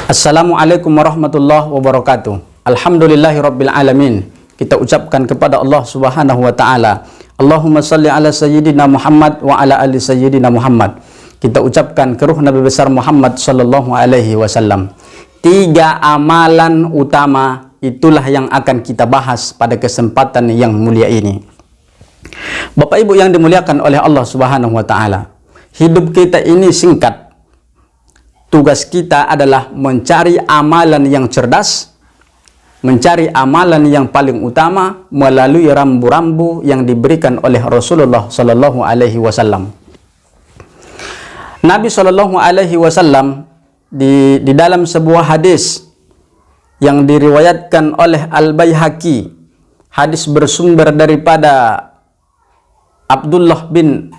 Assalamualaikum warahmatullahi wabarakatuh. Alhamdulillahirabbil alamin. Kita ucapkan kepada Allah Subhanahu wa taala, Allahumma salli ala sayyidina Muhammad wa ala ali sayyidina Muhammad. Kita ucapkan ke ruh Nabi besar Muhammad sallallahu alaihi wasallam. 3 amalan utama itulah yang akan kita bahas pada kesempatan yang mulia ini. Bapak Ibu yang dimuliakan oleh Allah Subhanahu wa taala, hidup kita ini singkat. Tugas kita adalah mencari amalan yang cerdas, mencari amalan yang paling utama melalui rambu-rambu yang diberikan oleh Rasulullah sallallahu alaihi wasallam. Nabi sallallahu alaihi wasallam di dalam sebuah hadis yang diriwayatkan oleh Al-Baihaqi, hadis bersumber daripada Abdullah bin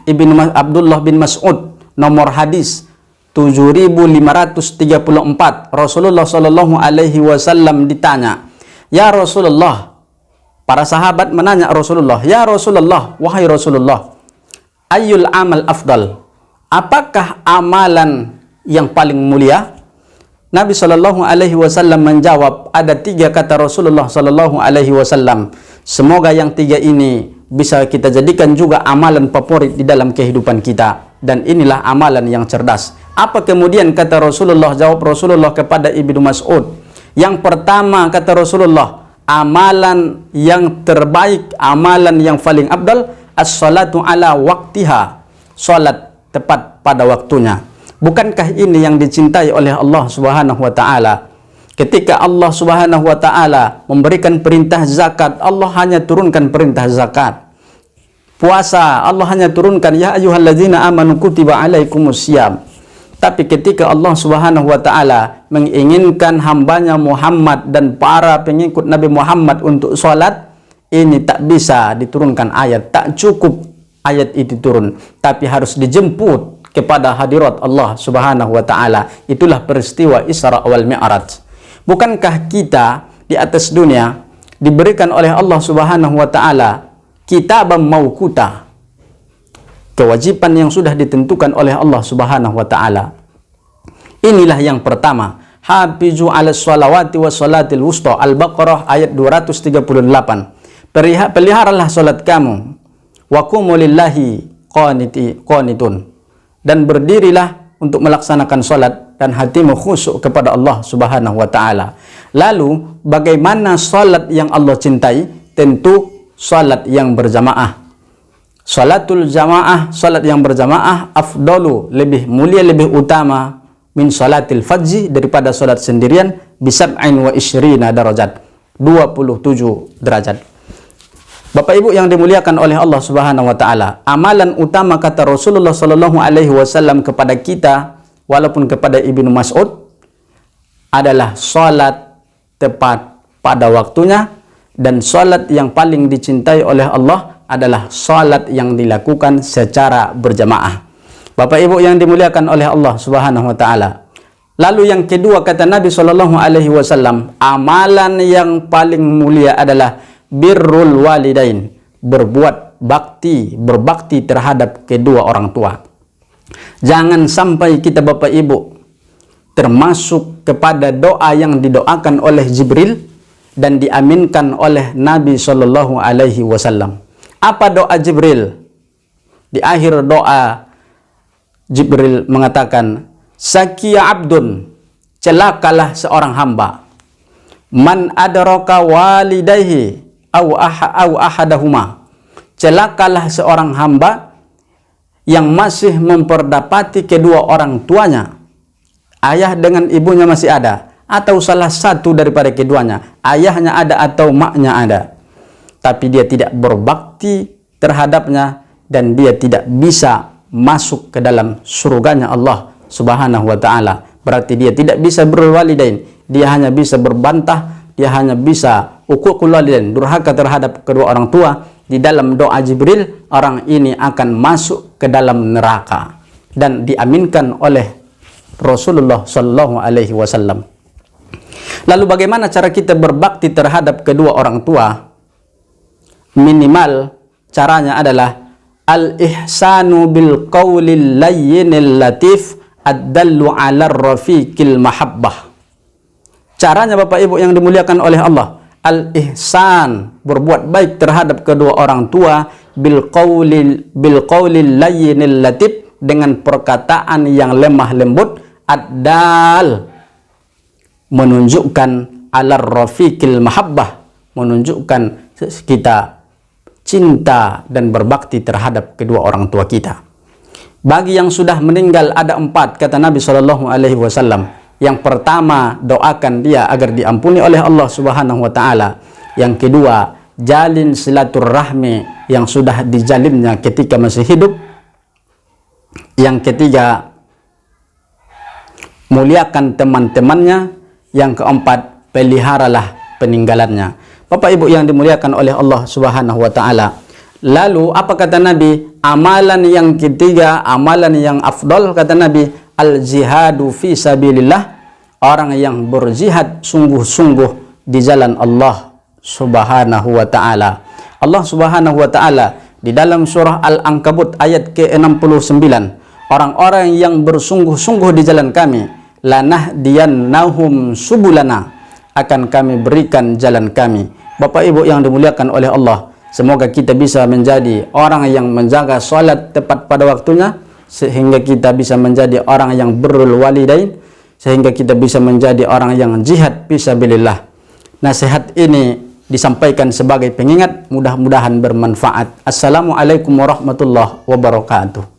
Mas'ud, nomor hadis 7534. Rasulullah sallallahu alaihi wasallam ditanya, "Ya Rasulullah," para sahabat menanya Rasulullah, "Ya Rasulullah, wahai Rasulullah, ayyul amal afdal?" Apakah amalan yang paling mulia? Nabi sallallahu alaihi wasallam menjawab, ada 3 kata Rasulullah sallallahu alaihi wasallam. Semoga yang 3 ini bisa kita jadikan juga amalan favorit di dalam kehidupan kita, dan inilah amalan yang cerdas. Apa kemudian kata Rasulullah? Jawab Rasulullah kepada Ibnu Mas'ud, yang pertama kata Rasulullah, amalan yang terbaik, amalan yang paling afdal, as-salatu ala waktiha, salat tepat pada waktunya. Bukankah ini yang dicintai oleh Allah Subhanahu wa taala? Ketika Allah Subhanahu wa taala memberikan perintah zakat, Allah hanya turunkan perintah zakat. Puasa, Allah hanya turunkan ya ayyuhalladzina amanu kutiba alaikumusiyam. Tapi ketika Allah Subhanahu wa taala menginginkan hambanya Muhammad dan para pengikut Nabi Muhammad untuk sholat, ini tak bisa diturunkan ayat, tak cukup ayat itu turun, tapi harus dijemput kepada hadirat Allah Subhanahu wa taala. Itulah peristiwa Isra wal Mi'raj. Bukankah kita di atas dunia diberikan oleh Allah Subhanahu wa taala kitabam mauquta, kewajiban yang sudah ditentukan oleh Allah Subhanahu wa taala. Inilah yang pertama, hafizu 'alas shalawati was salatil wusta, Al-Baqarah ayat 238. Peliharalah salat kamu, wa qumu lillahi qanitun, dan berdirilah untuk melaksanakan salat dan hatimu khusyuk kepada Allah Subhanahu wa taala. Lalu bagaimana salat yang Allah cintai? Tentu salat yang berjamaah. Salatul jamaah, salat yang berjamaah, afdalu, lebih mulia, lebih utama, min salatil fajri, daripada salat sendirian, bisab'in wa isyrina darajat, 27 derajat. Bapak Ibu yang dimuliakan oleh Allah Subhanahu wa taala, amalan utama kata Rasulullah sallallahu alaihi wasallam kepada kita, walaupun kepada Ibnu Mas'ud, adalah salat tepat pada waktunya. Dan salat yang paling dicintai oleh Allah adalah salat yang dilakukan secara berjamaah. Bapak Ibu yang dimuliakan oleh Allah Subhanahu wa taala. Lalu yang kedua kata Nabi sallallahu alaihi wasallam, amalan yang paling mulia adalah birrul walidain, berbakti terhadap kedua orang tua. Jangan sampai kita Bapak Ibu termasuk kepada doa yang didoakan oleh Jibril dan diaminkan oleh Nabi sallallahu alaihi wasallam. Apa doa Jibril? Di akhir doa Jibril mengatakan, sakiya abdun, celakalah seorang hamba, man adraka walidayhi au ahadahuma, celakalah seorang hamba yang masih memperdapati kedua orang tuanya, ayah dengan ibunya masih ada, atau salah satu daripada keduanya, ayahnya ada atau maknya ada, tapi dia tidak berbakti terhadapnya, dan dia tidak bisa masuk ke dalam surganya Allah Subhanahu wa taala. Berarti dia tidak bisa berwalidain, dia hanya bisa berbantah, dia hanya bisa uququl walidain, durhaka terhadap kedua orang tua. Di dalam doa Jibril, orang ini akan masuk ke dalam neraka, dan diaminkan oleh Rasulullah sallallahu alaihi wasallam. Lalu bagaimana cara kita berbakti terhadap kedua orang tua? Minimal caranya adalah al-ihsanu bil qawlil layyinil latif ad-dallu 'ala rafiqil mahabbah. Caranya Bapak Ibu yang dimuliakan oleh Allah, al-ihsan, berbuat baik terhadap kedua orang tua, bil qaulil layyinil latif, dengan perkataan yang lemah lembut, ad-dal, menunjukkan alar rafiqil mahabbah, menunjukkan kita cinta dan berbakti terhadap kedua orang tua kita. Bagi yang sudah meninggal ada 4, kata Nabi SAW. Yang pertama, doakan dia agar diampuni oleh Allah Subhanahu wa Ta'ala. Yang kedua, jalin silaturahmi yang sudah dijalinnya ketika masih hidup. Yang ketiga, muliakan teman-temannya. Yang keempat, peliharalah peninggalannya. Bapak Ibu yang dimuliakan oleh Allah Subhanahu wa Ta'ala. Lalu apa kata Nabi? Amalan yang ketiga, amalan yang afdol, kata Nabi, al-jihadu fi sabilillah, orang yang berjihad sungguh-sungguh di jalan Allah Subhanahu wa Ta'ala. Allah Subhanahu wa Ta'ala di dalam surah Al-Ankabut ayat ke-69, orang-orang yang bersungguh-sungguh di jalan kami, lanahdiyannahum subulana, akan kami berikan jalan kami. Bapak Ibu yang dimuliakan oleh Allah, semoga kita bisa menjadi orang yang menjaga salat tepat pada waktunya, sehingga kita bisa menjadi orang yang birrul walidain, sehingga kita bisa menjadi orang yang jihad fisabilillah. Nasihat ini disampaikan sebagai pengingat, mudah-mudahan bermanfaat. Assalamualaikum warahmatullahi wabarakatuh.